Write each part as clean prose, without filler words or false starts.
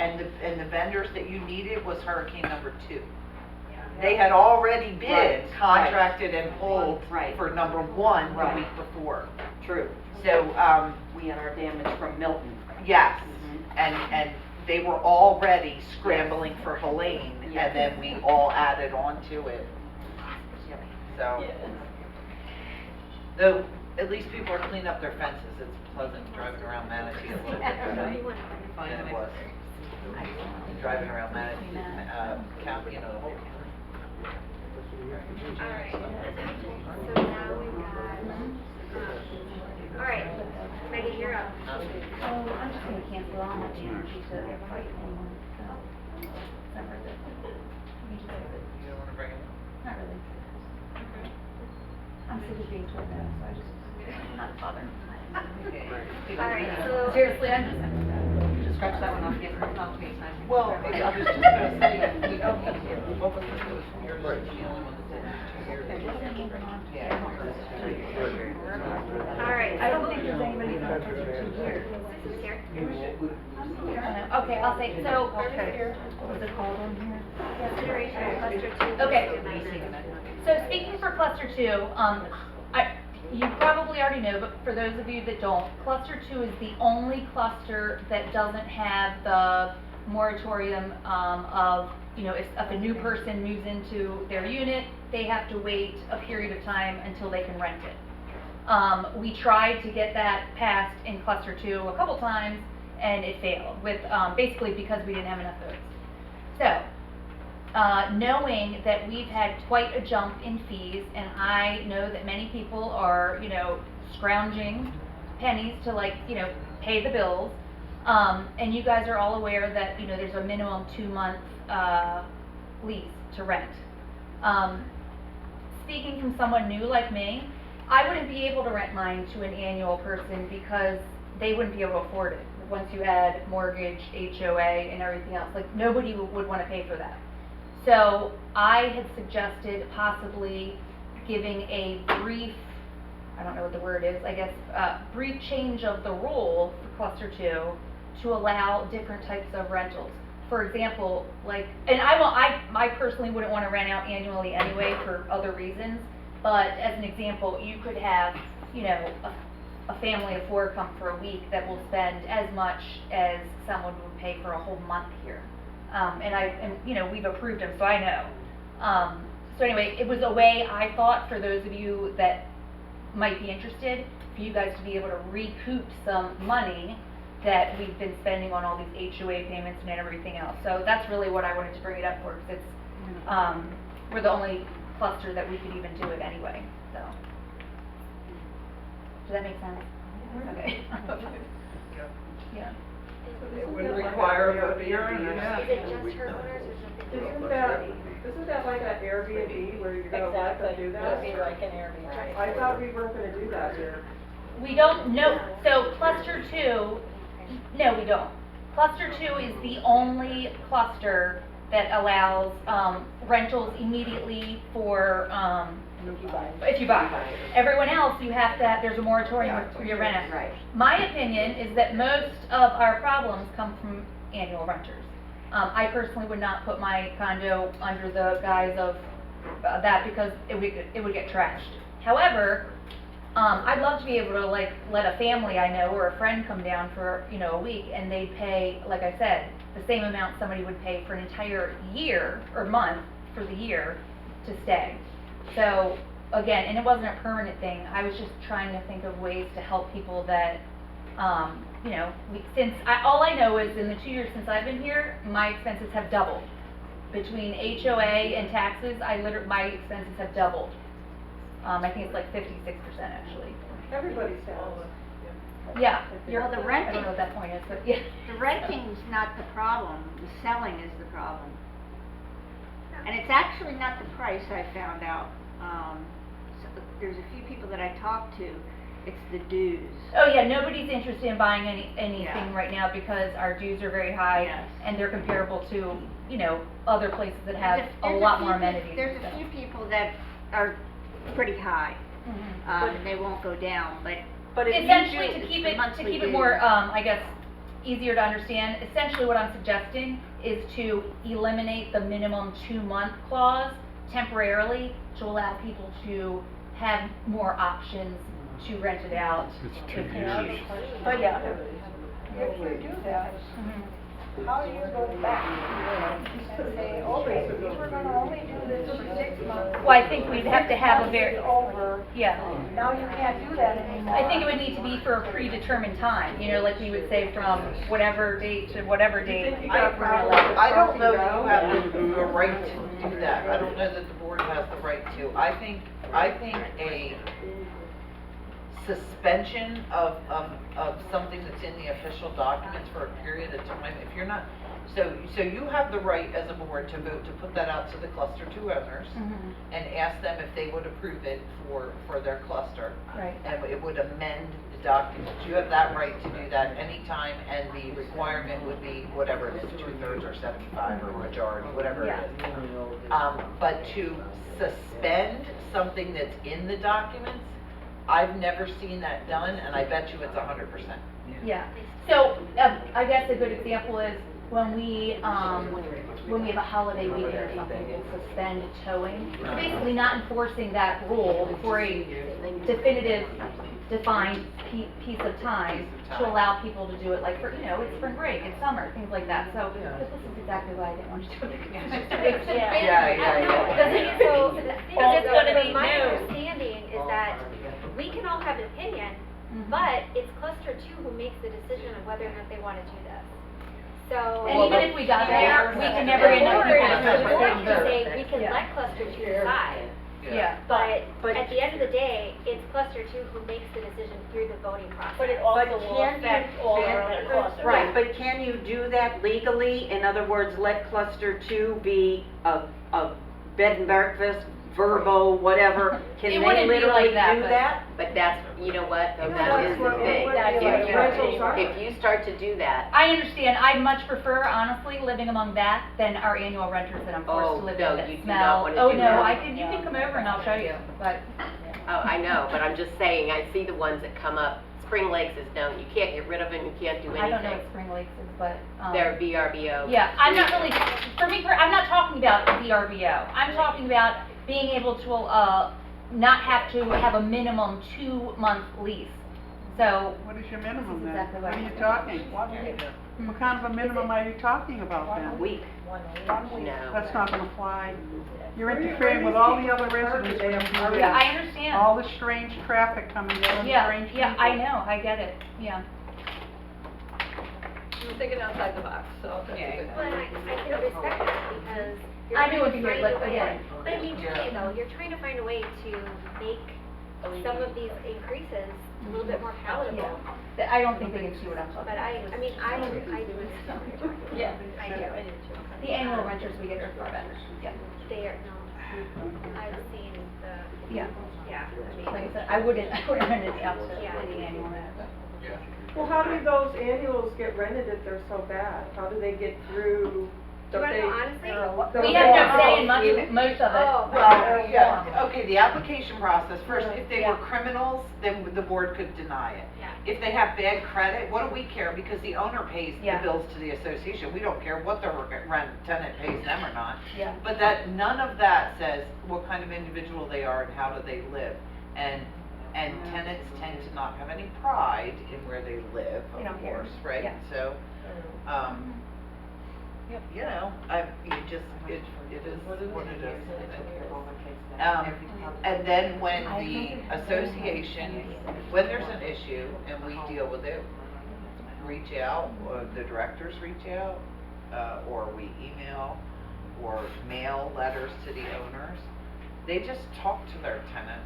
and the vendors that you needed was hurricane number 2. They had already been Right, contracted and pulled Right. for number 1 the Right. week before. True. So, We had our damage from Milton. yes, Mhm. and they were already scrambling for Helene, Yes. and then we all added on to it. Yep. So, though, at least people are cleaning up their fences. It's pleasant driving around Manatee a little bit better than it was. Driving around Manatee, county, you know, the whole county. Alright, so now we've got, alright, Megan, you're up. So I'm just gonna cancel all my changes to fight anyone, so. It's not worth it. You just, You don't wanna bring it not really. I'm sick of being told no, so I just, not bothering. Alright, so. Seriously, I'm just. Just scratch that one off, get it off to me. Well, I was just gonna say, what was the yours the only one that did 2 years? Yeah. Alright, I don't think there's anybody who's been for 2 years. this is here. Okay, I'll say, so. Okay. What was it called on here? Consideration of cluster 2. Okay. So speaking for cluster 2, you probably already know, but for those of you that don't, cluster 2 is the only cluster that doesn't have the moratorium of, you know, if a new person moves into their unit, they have to wait a period of time until they can rent it. We tried to get that passed in cluster 2 a couple times, and it failed with, basically because we didn't have enough votes. So, knowing that we've had quite a jump in fees, and I know that many people are, you know, scrounging pennies to, like, you know, pay the bills, and you guys are all aware that, you know, there's a minimum 2-month lease to rent. Speaking from someone new like me, I wouldn't be able to rent mine to an annual person because they wouldn't be able to afford it. Once you add mortgage, HOA, and everything else, like, nobody would want to pay for that. So I had suggested possibly giving a brief, I don't know what the word is, I guess, brief change of the rule for cluster 2 to allow different types of rentals. For example, like, and I personally wouldn't want to rent out annually anyway for other reasons, but as an example, you could have, you know, a family of 4 come for a week that will spend as much as someone would pay for a whole month here. And you know, we've approved them, so I know. So anyway, it was a way I thought for those of you that might be interested, for you guys to be able to recoup some money that we've been spending on all these HOA payments and everything else. So that's really what I wanted to bring it up for, because it's, we're the only cluster that we could even do it anyway, so. Does that make sense? Okay. Yeah. It would require a vote here and Is it just her owners or something? Isn't that like an Airbnb where you're gonna let them do that? It'd be like an Airbnb. I thought we weren't gonna do that here. We don't know, so cluster 2, no, we don't. Cluster 2 is the only cluster that allows, rentals immediately for, if you buy. Everyone else, you have to, there's a moratorium for your rent. Right. My opinion is that most of our problems come from annual renters. I personally would not put my condo under the guise of that because it would get trashed. However, I'd love to be able to, like, let a family I know or a friend come down for, you know, a week, and they'd pay, like I said, the same amount somebody would pay for an entire year or month for the year to stay. So again, and it wasn't a permanent thing. I was just trying to think of ways to help people that, you know, all I know is in the 2 years since I've been here, my expenses have doubled. Between HOA and taxes, my expenses have doubled. I think it's like 56% actually. Everybody's house. Yeah, Well, the I don't renting, know what that point is, but yeah. the renting's not the problem, the selling is the problem. And it's actually not the price, I found out. So there's a few people that I talked to, it's the dues. Oh yeah, nobody's interested in buying anything Yeah. right now because our dues are very high Yes. and they're comparable to, you know, other places that have a There's lot few more peop- amenities. There's and a stuff. few people that are pretty high, Mhm. they won't go down, but But if you Essentially do- to it's keep the it monthly more, dues. I guess, easier to understand, essentially what I'm suggesting is to eliminate the minimum 2-month clause temporarily to allow people to have more options to rent it out. It's 2 if they years. choose. But Yeah. if you do that, Mhm. how do you go back? To say, okay, so you were gonna only do this for 6 months. Well, I think we'd have to have a very, It's over, yeah. now you can't do that anymore. I think it would need to be for a predetermined time, you know, like we would say from whatever date to whatever date. think you got a problem with I don't know that you Talking have the right to do that. I don't know that the board has the right to. I think a suspension of something that's in the official documents for a period of time, if you're not, so you have the right as a board to vote to put that out to the cluster 2 owners Mhm. and ask them if they would approve it for their cluster. Right. And it would amend the documents. You have that right to do that anytime, and the requirement would be whatever it is, 2/3 or 75 or majority, whatever it Yeah. is. But to suspend something that's in the documents, I've never seen that done, and I bet you it's 100%. Yeah, so, I guess a good example is when we have a holiday weekend or something, we'll suspend towing. So basically not enforcing that rule for a definitive, defined piece of time to allow people to do it, like for, you know, it's spring break, it's summer, things like that, so, but this is exactly why I didn't want to do it. Yeah. So, the thing Well, is, it's gonna though, be my new. understanding is that we can all have an opinion, Mhm. but it's cluster 2 who makes the decision of whether or not they wanna do this. So. And even if we got there, we can never end up The with board a can say, we can Yeah. let cluster 2 decide, Yeah. but But- at the end of the day, it's cluster 2 who makes the decision through the voting process. But it also But will can affect you- all can- our other clusters. Right, but can you do that legally? In other words, let cluster 2 be a bed and breakfast, Verbo, whatever? Can It they wouldn't be literally like that, do but- that? But that's, you know what, though, You know, that that's is the what- thing. what- yeah, If rentals are. if you start to do that, I understand, I much prefer honestly living among that than our annual renters that I'm forced Oh, to live no, in that you do smell. not wanna Oh, do no, that. you can come over and I'll show you, but, oh, I know, but I'm just saying, I see the ones that come up, Spring Lakes is known, you can't get rid of them, you can't do anything. I don't know what Spring Lakes is, but, They're VRBO. yeah, I'm not really, for me, I'm not talking about VRBO. I'm talking about being able to, not have to have a minimum 2-month lease. So, What is your minimum This is then? exactly What what are you I'm talking? Mm-hmm. What kind of a minimum are you talking about A then? week. No. That's not gonna fly. You're interfering with all the other residents that have yeah, I moved in. understand. All the strange traffic coming in, Yeah, strange people. yeah, I know, I get it, yeah. You're thinking outside the box, so that's Yeah, good. But I can respect that because you're I knew trying it'd be to weird, find like, a way. again. But I mean, truly though, you're trying to find a way to make some of these increases a little bit more palatable. I don't think they can see what I'm talking But about. I mean, I do understand what you're talking about. Yeah. I do. The annual renters we get are far better, yeah. They are, no, I've seen the, Yeah, yeah, I mean. like I said, I wouldn't rent it out to Yeah. the annual rent, but. Well, how do those annuals get rented if they're so bad? How do they get through? Do you wanna know honestly? We have no say in most of it. Oh, Well, yeah, okay, the application process, first, if they were criminals, then the board could deny it. Yeah. If they have bad credit, what do we care? Because the owner pays the Yeah. bills to the association. We don't care what the tenant pays them or not. Yeah. But that, none of that says what kind of individual they are and how do they live. And tenants tend to not have any pride in where they live, They of don't care. course, right? Yeah. So, you know, it is what it is. And then when the association, when there's an issue and we deal with it, reach out, or the directors reach out, or we email, or mail letters to the owners, they just talk to their tenants.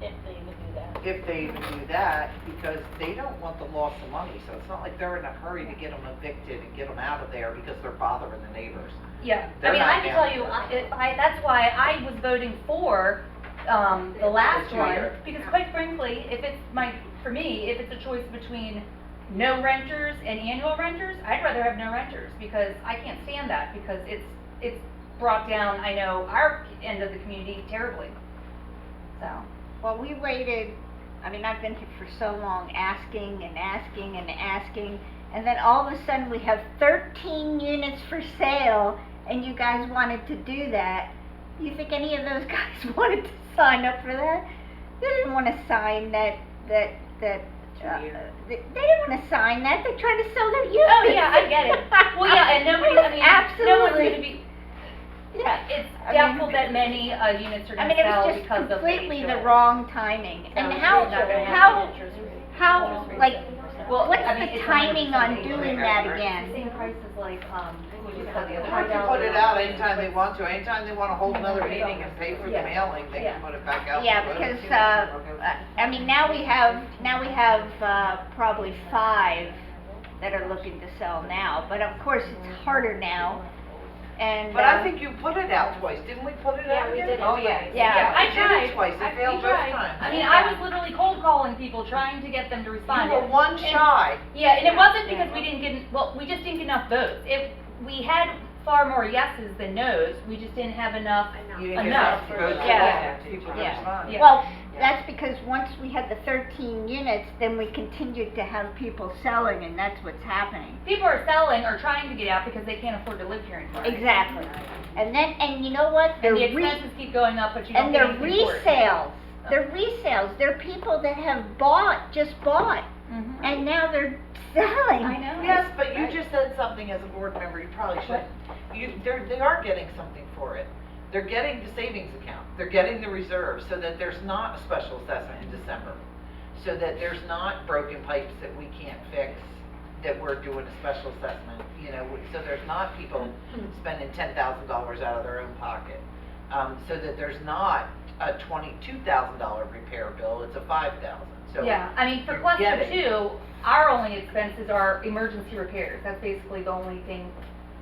If they even do that. If they even do that, because they don't want the loss of money, so it's not like they're in a hurry to get them evicted and get them out of there because they're bothering the neighbors. Yeah, I They're mean, not I can down tell you, for that's why I was voting for, the last The one, two-year. because quite frankly, for me, if it's a choice between no renters and annual renters, I'd rather have no renters, because I can't stand that, because it's brought down, I know, our end of the community terribly, so. Well, we waited, I mean, I've been here for so long, asking and asking and asking, and then all of a sudden we have 13 units for sale, and you guys wanted to do that. You think any of those guys wanted to sign up for that? They didn't want to sign that, they didn't want to sign that, they're trying to sell their units. Oh, yeah, I get it. Well, yeah, and nobody, I mean, no one's Absolutely. gonna be, Yeah. it's I mean, doubtful that many units are I gonna mean, it sell was just because of the completely the HOA. wrong timing. And it's how, not gonna how, like, Well, what's I mean, the it's timing 100% on HOA. doing that It's the again? same price as like, what do you call the other? They can put it out anytime they want to, anytime they wanna hold another meeting and pay for the Yeah. mailing, they Yeah. can put it back out. Yeah, for because, voting. I mean, now we have probably 5 that are looking to sell now, but of course it's harder now, and. But I think you put it out twice, didn't we put it Yeah, out we again? did it Oh, twice. Yeah. I We did tried. it twice, it We failed both tried. times. I mean, I was literally cold calling people, trying to get them to respond. You were one And- shy. Yeah, and it wasn't because we didn't get, well, we just didn't get enough votes. We had far more yeses than nos, we just didn't have enough. You didn't get Enough. enough votes. Yeah. People to Yeah. respond. Yeah. Well, that's because once we had the 13 units, then we continued to have people selling, and that's what's happening. People are selling or trying to get out because they can't afford to live here anymore. Exactly. And then, and you know what? And the They're expenses keep going up, but you don't And get they're anything for it. resales. They're resales. They're people that have just bought, Mhm. and now they're selling. I know. Yes, but you just said something as a board member, you probably shouldn't. They are getting something for it. They're getting the savings account, they're getting the reserve, so that there's not a special assessment in December. So that there's not broken pipes that we can't fix, that we're doing a special assessment, you know, so there's not people spending $10,000 out of their own pocket. So that there's not a $22,000 repair bill, it's a $5,000, so. Yeah, I mean, for you cluster get it. 2, our only expenses are emergency repairs. That's basically the only thing.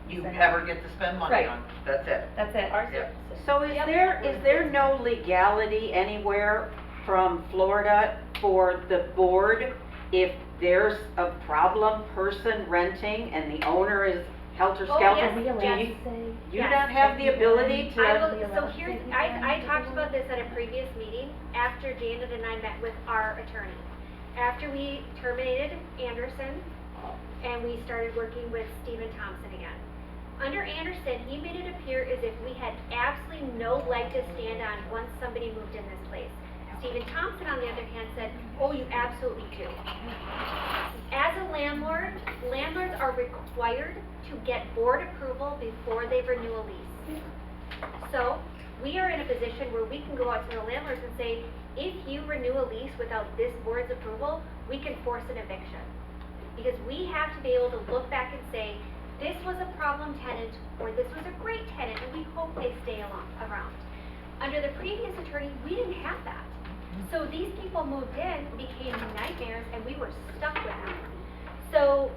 You spend ever on. get to spend money Right. on, that's it. That's it. Yeah. So is there no legality anywhere from Florida for the board if there's a problem person renting and the owner is helter-skelter? Oh, yes, Do yes. you Yes. not have the ability to? So here's, I talked about this at a previous meeting after Janet and I met with our attorney. After we terminated Anderson and we started working with Stephen Thompson again. Under Anderson, he made it appear as if we had absolutely no leg to stand on once somebody moved in this place. Stephen Thompson, on the other hand, said, oh, you absolutely do. As a landlord, landlords are required to get board approval before they renew a lease. So, we are in a position where we can go out to the landlords and say, if you renew a lease without this board's approval, we can force an eviction. Because we have to be able to look back and say, this was a problem tenant, or this was a great tenant, and we hope they stay around. Under the previous attorney, we didn't have that. So these people moved in, became nightmares, and we were stuck with them. So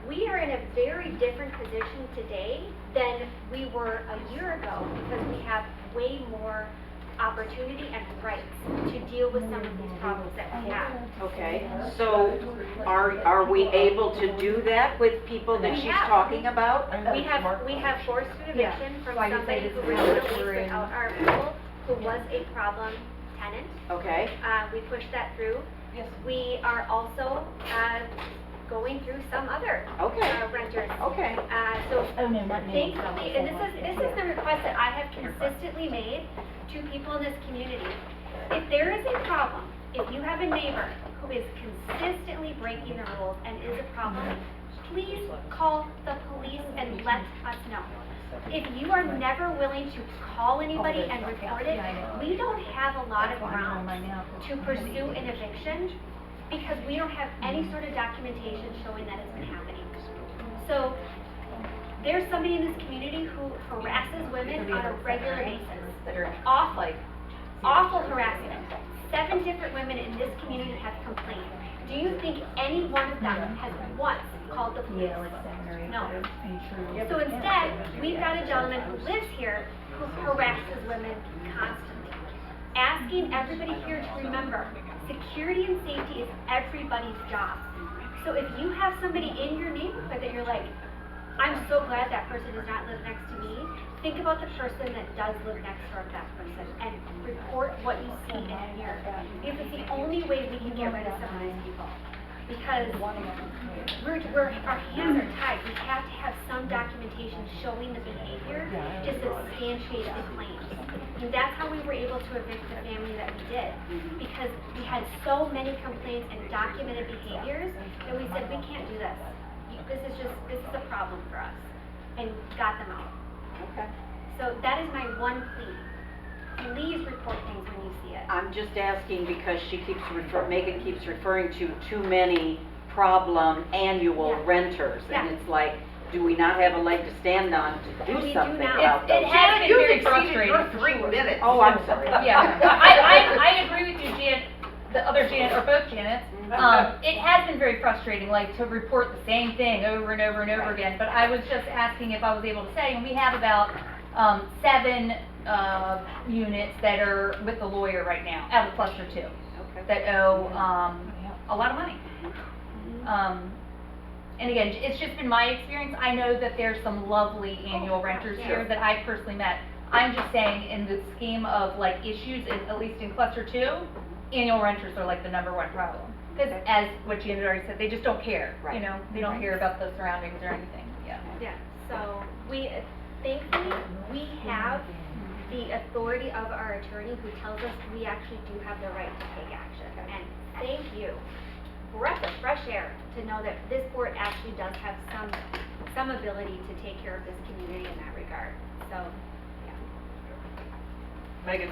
we are in a very different position today than we were a year ago, because we have way more opportunity and rights to deal with some of these problems that we have. Okay, so are we able to do that with people that We she's have. talking about? We have forced an Yeah, eviction from why you say somebody this who is renewed a what lease we're in. without our approval, who was a problem tenant. Okay, We pushed that through. Yes. We are also, going through some other, okay, renters. okay. So Oh, no, not me. thankfully, and this is the request that I have consistently made to people in this community. If there is a problem, if you have a neighbor who is consistently breaking the rules and is a problem, please call the police and let us know. If you are never willing to call anybody and report it, we don't have a lot of grounds to pursue an eviction because we don't have any sort of documentation showing that it's been happening. So, there's somebody in this community who harasses women on a regular basis. Awful, awful harassment. 7 different women in this community have complained. Do you think any one of them has once called the police? No. So instead, we've got a gentleman who lives here who harasses women constantly. Asking everybody here to remember, security and safety is everybody's job. So if you have somebody in your neighborhood that you're like, I'm so glad that person does not live next to me. Think about the person that does live next door to that person and report what you see and hear. Because it's the only way we can get rid of some of these people. Because our hands are tied. We have to have some documentation showing the behavior to substantiate the claims. And that's how we were able to evict the family that we did. Because we had so many complaints and documented behaviors that we said, we can't do this. This is a problem for us. And got them out. Okay. So that is my one plea. Please report things when you see it. I'm just asking because Megan keeps referring to too many problem annual Yeah. renters. And Yeah. it's like, do we not have a leg to stand on to And we do do something now. about It those? has been You've very exceeded frustrating. your 3 minutes. Oh, I'm sorry. Yeah, I agree with you, Jan, the other Janet, or both Janets. It has been very frustrating, like, to report the same thing over and over and over again, but I was just asking if I was able to say, and we have about, 7, units that are with the lawyer right now, out of cluster 2, Okay. that owe, a lot of money. And again, it's just been my experience, I know that there's some lovely annual renters here that I personally met. I'm just saying, in the scheme of like issues, at least in cluster 2, annual renters are like the #1 problem. Because as what Janet already said, they just don't care, you Right. know, they don't care about the surroundings or anything, yeah. Yeah, so thankfully, we have the authority of our attorney who tells us we actually do have the right to take action. And thank you, breath of fresh air, to know that this board actually does have some ability to take care of this community in that regard. So, yeah. Megan,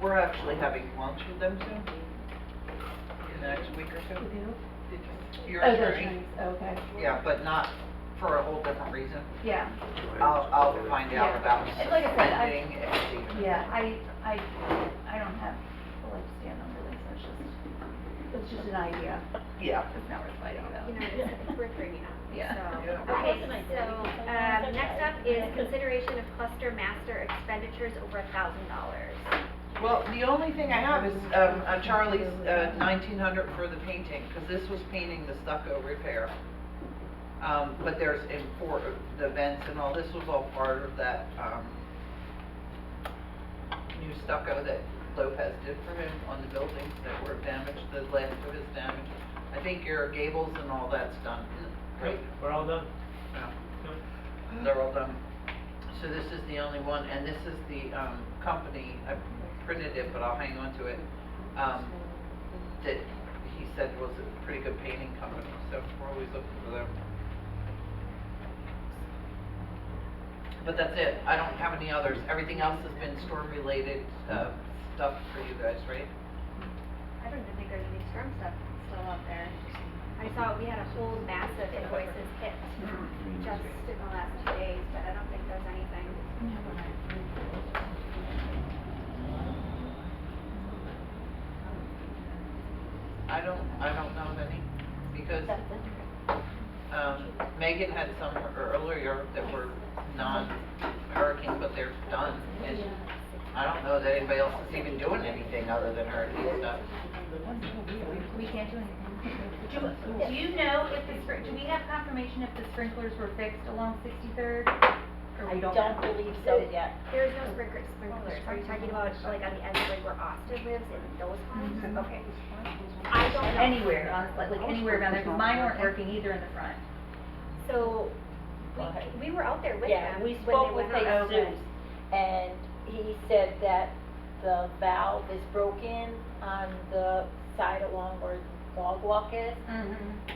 we're actually having lunch with them soon, in the next week or so. Your Oh, those attorney, things, okay, yeah, but not for a whole different reason. yeah. I'll find out Yeah. about And like I said, spending if it's even. Yeah, I don't have a leg to stand on really, so it's just an idea. Yeah. It's not worth fighting about. You know, it's worth bringing up. Yeah. So, Yeah. okay, so, next up is consideration of cluster master expenditures over $1,000. Well, the only thing I have is, Charlie's, 1,900 for the painting, cause this was painting the stucco repair. But there's, for the vents and all, this was all part of that, new stucco that Lopez did for him on the buildings that were damaged, the last of his damage. I think your gables and all that's done, right? We're all done. Yeah. They're all done. So this is the only one, and this is the, company, I printed it, but I'll hang on to it, that he said was a pretty good painting company, so we're always looking for them. But that's it, I don't have any others, everything else has been storm-related, stuff for you guys, right? I don't even think there's any storm stuff still out there. I saw we had a whole massive invoices hit just in the last 2 days, but I don't think there's anything. I don't know of any, because, Megan had some earlier that were non-hurricane, but they're done, and I don't know that anybody else is even doing anything other than hurricane stuff. We can't do anything. Do you know if do we have confirmation if the sprinklers were fixed along 63rd? Or we don't know? I don't believe so yet. There's no sprinklers. Are you talking about like on the edge of like where Austin lives in those homes? Okay. I don't know. Anywhere, honestly, like anywhere around there, because mine weren't working either in the front. So, we were out there with Yeah, them. we when spoke they with went out. Jesus, and he said that the valve is broken on the side along where the dog walk is,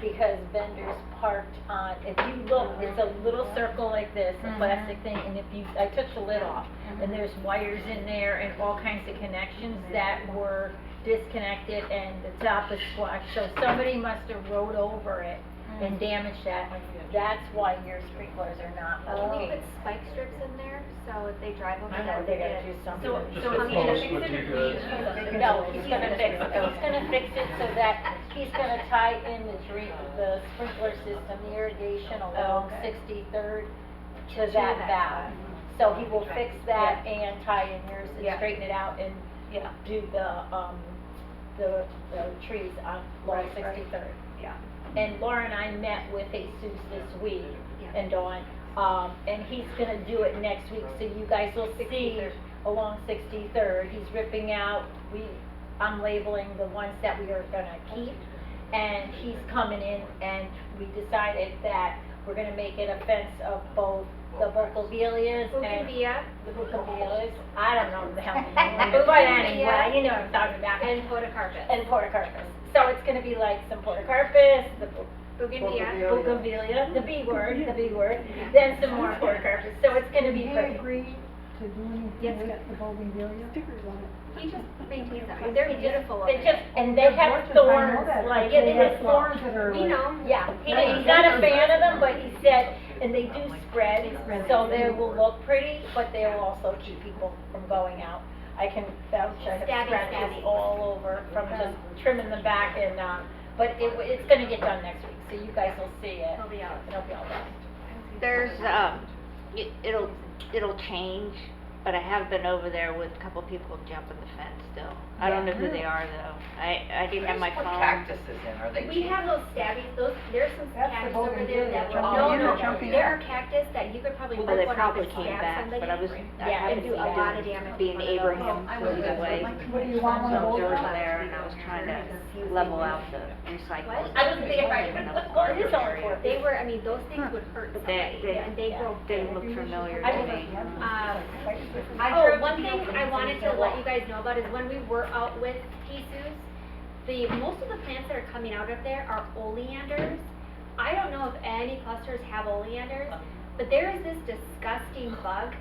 because vendors parked on, if you look, it's a little circle like this, a plastic thing, and I took the lid off, and there's wires in there and all kinds of connections that were disconnected, and the top is squashed, so somebody must have rode over it and damaged that. That's why your sprinklers are not Can we working. put spike strips in there, so if they drive over I that, know, they gotta do something. So Just is a he gonna post fix would it be or good. we? No, he's gonna fix it so that he's gonna tie in the sprinkler system, the irrigation along Okay. 63rd to To that that valve. So he will fix that and tie in yours and Yeah. straighten it out and, do the trees on along 63rd. Yeah. And Laura and I met with Jesus this week, and Dawn, and he's gonna do it next week, so you guys will see 63rd. along 63rd, he's ripping out, I'm labeling the ones that we are gonna keep, and he's coming in, and we decided that we're gonna make it a fence of both the Bougainvilleas and Bougainvillea the Bougainvilleas, I don't know the hell the name, but anyway, you know what I'm talking about. and Podocarpus. And Portocarpus. So it's gonna be like some Portocarpus, the Bougainvillea. Bougainvillea, the B word, then some more Portocarpus. So it's gonna be Did he pretty. agree to doing Yes. with the Bougainvillea? Stickers on it. He just maintains them. They're beautiful. They over just, there. and they have Gorgeous, I know thorns, that, like, but yeah, they they have have thorns that are We like. know. Yeah, Yeah, he's not a fan of them, but he said, and they do spread, so they will look pretty, but they will also keep people from going out. I can vouch, I have Stabby, scratches stabby. all over from just trimming them back and, but it's gonna get done next week, so you guys will see it. He'll be out. It'll be all done. There's, it'll change, but I have been over there with a couple people jumping the fence still. I don't know who they are though. I didn't have my Put phone. cactuses in, are they We cheap? have those stabbies, there's some That's the cactus over there that were, Bougainvillea, no, jumping there up. are cactus that you could probably Well, rip they one off probably and came stab back, somebody. but I was, I Yeah, happened and to do a lot of be damage. being Abraham was away. What do you want on the So boat? over there and I was trying to level out the recycling. I wasn't there, well, it is all important. They were, I mean, those things would hurt somebody, and they grow They big. look familiar I to was- me. Oh, one thing I wanted to let you guys know about is when we were out with Jesus, most of the plants that are coming out of there are oleanders. I don't know if any clusters have oleanders, but there is this disgusting bug,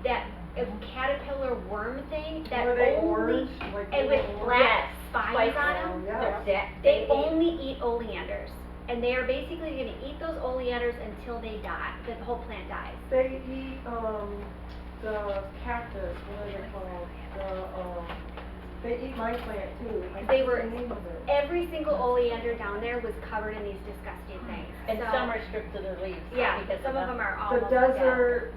that a caterpillar worm thing that Were they only, orange? Like and with little black Spikes. spines on them. Yeah. They only eat oleanders, and they are basically gonna eat those oleanders until they die, the whole plant dies. They eat, the cactus, what are they called? They eat my plant too. I They forget were, the name of it. every single oleander down there was covered in these disgusting things. And So- some are stripped to their leaves. Yeah, because some of them are The almost dead.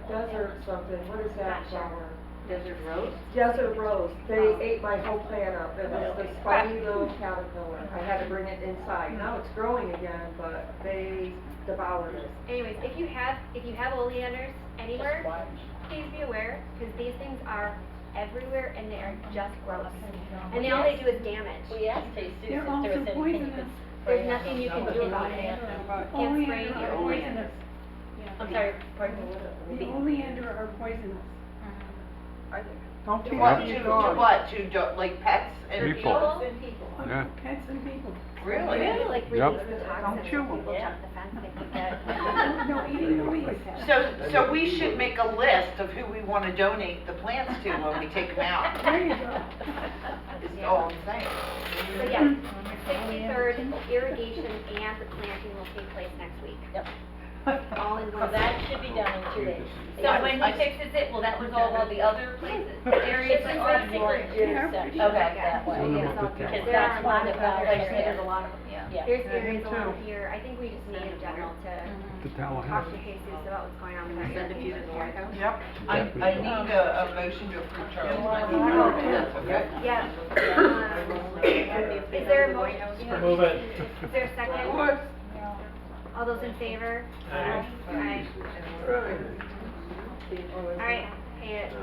desert something, what is that Not sure. flower? Desert rose? Desert rose, they ate my whole plant up, it was the spiny little caterpillar, I had to bring it inside, now it's growing again, but they devoured it. Anyways, if you have oleanders anywhere, please be aware, because these things are everywhere and they are just gross. And all they do is damage. We asked Jesus if there They're was also anything you could poisonous. spray There's nothing you can do about it. Can't spray Oleander your are oleander. poisonous. I'm sorry, pardon me. The oleander are poisonous. Don't feed What, it to to your dog. what, like pets and People. people? Yeah. Pets and people. Really? Really, like Yep. release the toxins Don't chew when 'em. people jump the fence, they put that. No, eating the leaves. So we should make a list of who we wanna donate the plants to when we take them out, There you go. is all I'm saying. So yeah, 63rd, irrigation and the planting will take place next week. Yep. All in So one. that should be done in 2 days. So when he fixes it, will that resolve all the other places, areas It's that are basically ignored? intersection. Okay, that way. So then Yeah, we'll put that Because one. There are that's a lot one of of other, our there's areas. a lot of them. Yeah. There's Yeah, areas me along too. here, I think we just need in general to To talk to Tallahassee. Jesus about what's going on with our irrigation here. Yep. I need a motion to approve Charlie's money. That's okay. Yeah. Is there a motion? Move it. Is there a second? All those in favor? Aye. Alright, pay it.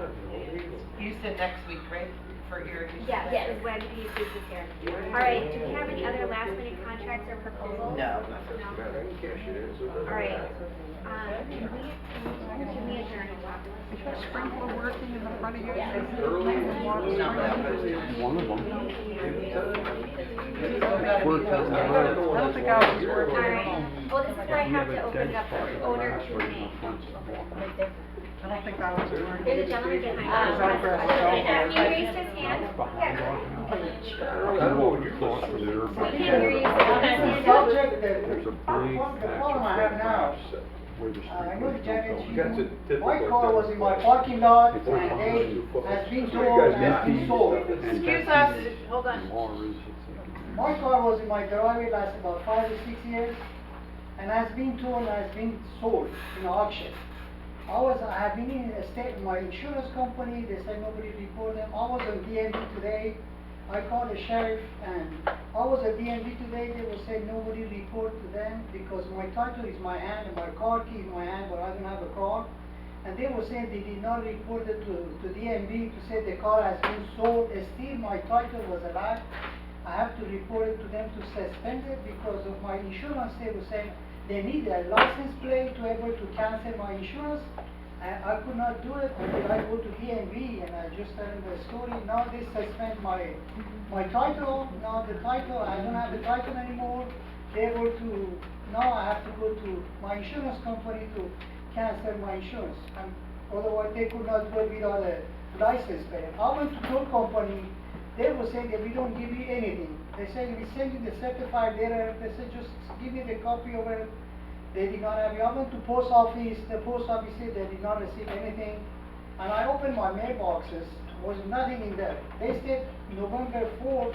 You said next week, right, for irrigation? Yeah, is when Jesus is here. Alright, do we have any other last minute contracts or proposals? No. Alright, can we adjourn and talk? Sprinkler working in the front of your Yeah. One of them. I don't think I was working at Alright, home. well, this is where I You have have to a open it dead up spot for at the owner last right in Q&A. the front of the wall. I don't think I was working. There's a gentleman behind us. Because I grabbed the cell phone. He raised his hand. Behind our house. I walked across for there. We can't hear you, so don't stand up. There's a big patch of red grass where the I sprinklers know don't Janet, go. my car was in my parking lot and It's like they has been So you sold, guys has been sold. Excuse us. Hold on. My car was in my driveway last about 5 or 6 years and has been told, has been sold in auction. I have been in a state, my insurance company, they said nobody report them. I was on DMV today. I called the sheriff and I was at DMV today, they were saying nobody report to them because my title is my hand and my car key is my hand, but I don't have a car. And they were saying they did not report it to DMV to say the car has been sold, still my title was alive. I have to report it to them to suspend it because of my insurance. They were saying they need a license plate to able to cancel my insurance. And I could not do it until I go to DMV and I just tell them the story. Now they suspend my title. Now the title, I don't have the title anymore. They able to, now I have to go to my insurance company to cancel my insurance. And otherwise they could not go without a license plate. I went to tow company. They were saying that we don't give you anything. They say we send you the certified letter. They said just give me the copy of it. They did not have it. I went to post office. The post office said they did not receive anything. And I opened my mailboxes. Was nothing in there. They said November 4th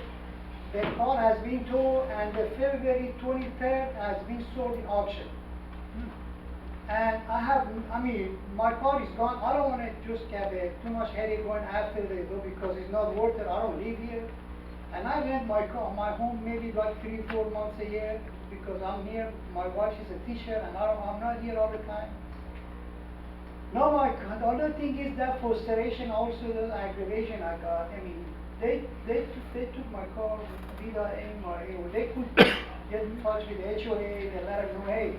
the car has been towed and the February 23rd has been sold in auction. And my car is gone. I don't want to just have too much headache going after they do because it's not worth it. I don't live here. And I rent my home maybe like 3-4 months a year because I'm here. My wife is a teacher and I'm not here all the time. No, the other thing is that frustration, also the aggravation I got. I mean, they took my car without they could get in touch with the HOA, they let them know, hey,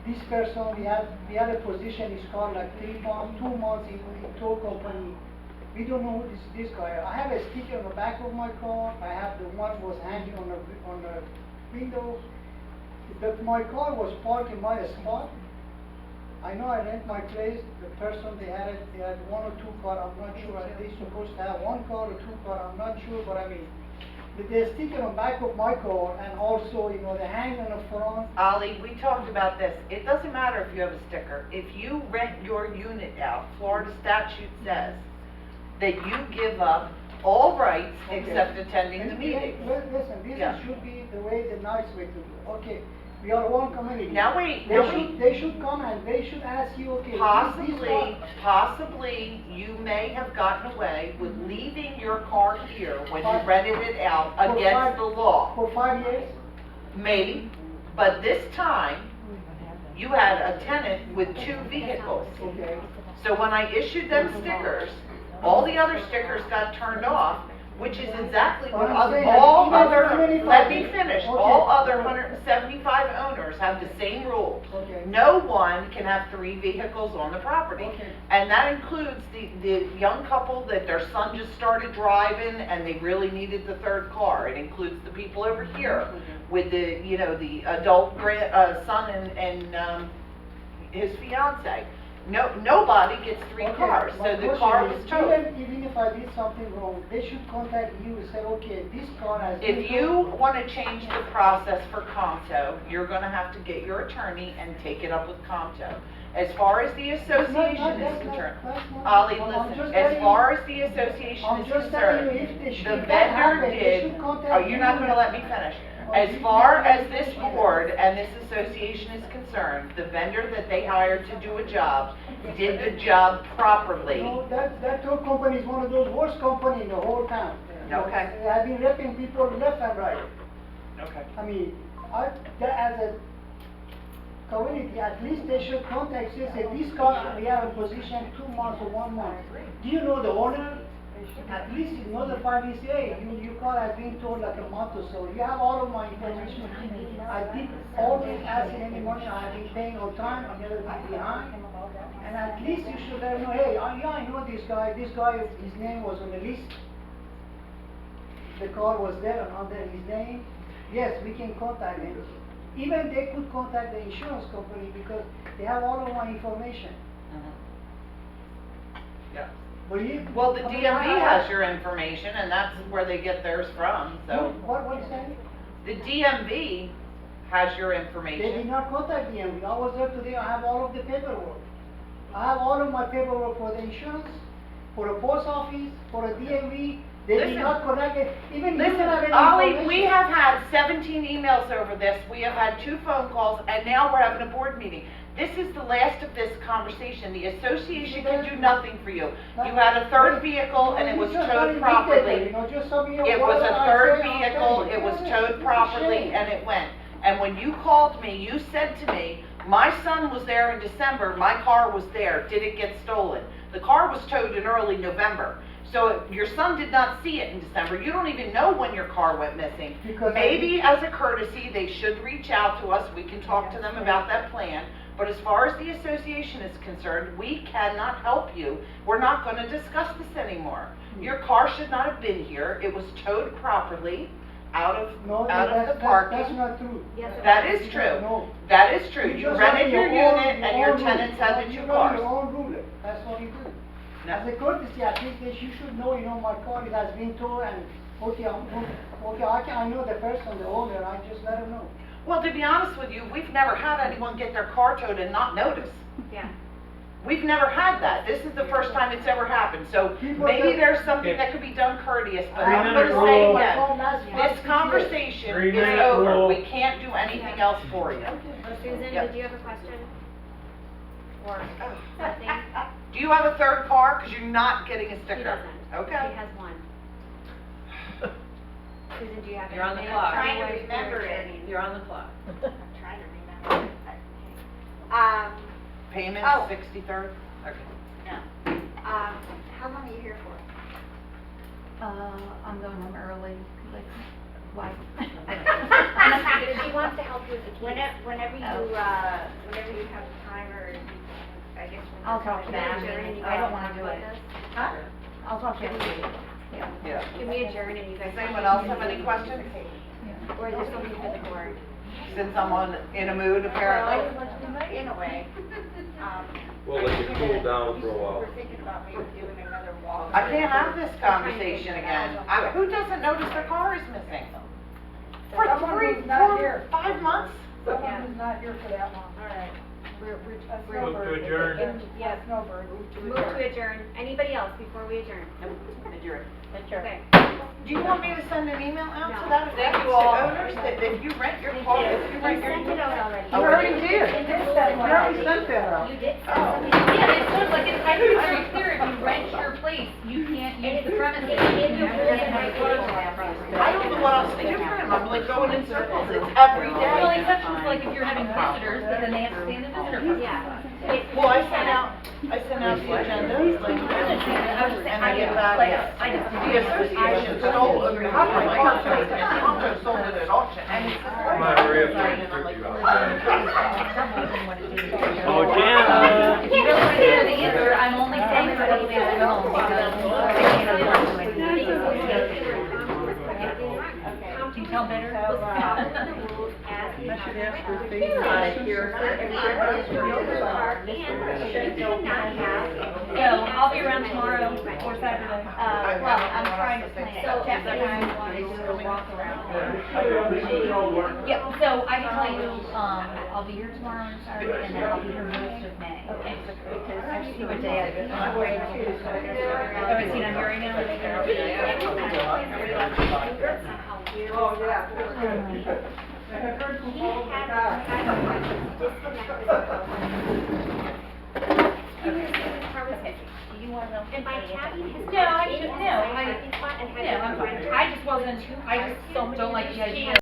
this person, we had a position, his car like 3 months, 2 months in tow company. We don't know who this guy. I have a sticker on the back of my car. I have the one was hanging on the window. But my car was parked in my spot. I know I rent my place. The person they had 1 or 2 cars. I'm not sure. They supposed to have 1 car or 2 cars. I'm not sure, but I mean. With the sticker on the back of my car and also, the hang on the front. Ali, we talked about this. It doesn't matter if you have a sticker. If you rent your unit out, Florida statute says that you give up all rights except attending the meeting. Listen, this should be the nice way to do it. Okay, we are one community. Now wait, They should come and they should ask you, okay, possibly you may have gotten away with leaving your car here when you rented it out against the law. For 5 years? Maybe, but this time, you had a tenant with 2 vehicles. Okay. So when I issued them stickers, all the other stickers got turned off, which is exactly what all other 175 owners have the same rules. Okay. No one can have 3 vehicles on the property. Okay. And that includes the young couple that their son just started driving and they really needed the 3rd car. It includes the people over here with the adult son and his fiance. Nobody gets 3 cars, so the car was towed. Even if I did something wrong, they should contact you and say, okay, this car has been If you want to change the process for Comto, you're going to have to get your attorney and take it up with Comto. As far as the association is concerned, Ali, listen, as far as the association is concerned, the vendor did, oh, you're not going to let me finish. As far as this board and this association is concerned, the vendor that they hired to do a job did the job properly. No, that tow company is one of those worst companies in the whole town. Okay. They have been ripping people left and right. Okay. I mean, as a community, at least they should contact you and say, this car, we have a position 2 months or 1 month. Do you know the owner? At least you notify me, say, hey, your car has been towed like a month or so. You have all of my information. I did always ask any money. I have been paying on time. I'm never been behind. And at least you should let them know, hey, I know this guy. This guy, his name was on the list. The car was there and under his name. Yes, we can contact him. Even they could contact the insurance company because they have all of my information. Yeah. Well, the DMV has your information, and that's where they get theirs from, so. What are you saying? The DMV has your They did information. not contact DMV. I was there today, I have all of the paperwork. I have all of my paperwork for the insurance, for the post office, for the DMV, They Listen. did not connect it, even you Listen, don't have any Ollie, information. we have had 17 emails over this, we have had 2 phone calls, and now we're having a board meeting. This is the last of this conversation. The association can do nothing for you. You had a third vehicle and it was towed properly. It was a third vehicle, it was towed properly, and it went. And when you called me, you said to me, my son was there in December, my car was there, did it get stolen? The car was towed in early November. So your son did not see it in December, you don't even know when your car went missing. Because I- Maybe as a courtesy, they should reach out to us, we can talk to them about that plan. But as far as the association is concerned, we cannot help you. We're not gonna discuss this anymore. Your car should not have been here, it was towed properly out of No, the that's parking. not true. Yes, it That was. is true. No. That is true. You just rented have your own- unit and your own tenants rule. had the You 2 run cars. your own ruler, that's what you do. As a courtesy, at least that you should know, my car, it has been towed and, I know the person, the owner, I just let him know. Well, to be honest with you, we've never had anyone get their car towed and not notice. Yeah. We've never had that. This is the first time it's ever happened. So maybe there's something that could be done courteous, but I'm gonna 3-minute say rule. again, this conversation is 3-minute over. rule. We can't do anything else for you. Susan, Yep. did you have a question? Or something? Do you have a third car? Because you're not getting a She sticker. doesn't. Okay. She has one. Susan, do you have You're on the anything? clock. Trying to Otherwise, remember we're it. adjourning. You're on the clock. I'm trying to remember. Payment, Oh. 63rd? Okay. No. How long are you here for? I'm going home early, like, why? She wants to help you with the keys. Whenever you, Oh. whenever you have time or, I guess. when I'll you're talk to coming them. back. Adjourn and you I guys don't can wanna talk do about it. this? Huh? I'll talk to you. Yeah. Can we adjourn and you guys? Does anyone else have any questions? Or is there something for the board? Since I'm in a mood apparently. In a way. We'll let you cool down for a while. We're thinking about maybe doing another walk. I can't have this conversation again. Who doesn't notice their car is missing? For Someone 3, who's not 4, here. 5 months? Someone who's not here for that long. All right. We're Move to adjourn. Yeah. Snowbird. Move to adjourn. Anybody else before we adjourn? Adjourn. Okay. Do you want me to send an email out to No. that effect to owners that if you rent your car, if you You rent your... sent it out already. You already did. In the You rules already sent that out. You did send Oh. something. Yeah, it's sort of like, I think it's very clear, if you rent your place, you can't use the premises. In the rules and regulations. I don't know what else to do for him. I'm like going in circles. It's every Well, day. exceptions like if you're having visitors, but then they have to stay in the visitor park. Yeah. Well, I sent out the agendas, like, and I get back, I just. the association stole, half my car towed, and Alonzo sold it at auction, and it's. Come on, hurry up, And I'm like, Oh, Jana. If you really want to hear the answer, I'm only saying for the way to go home because I can't afford to do anything. Do you tell better? I should ask for a favor. So I'll be around tomorrow or Saturday. Well, I'm trying to plan. So, Jeff and I want to do a walk around. Yep, so I can tell you, I'll be here tomorrow and Saturday, and then I'll be here most of May. Okay. Because I see what day I get. Oh, is he not here right now? Oh, yeah. He had a disconnect Do you wanna know? and by having his. No, I just, in no, his parking spot and having no, him rent it. I just wasn't, I just don't like the idea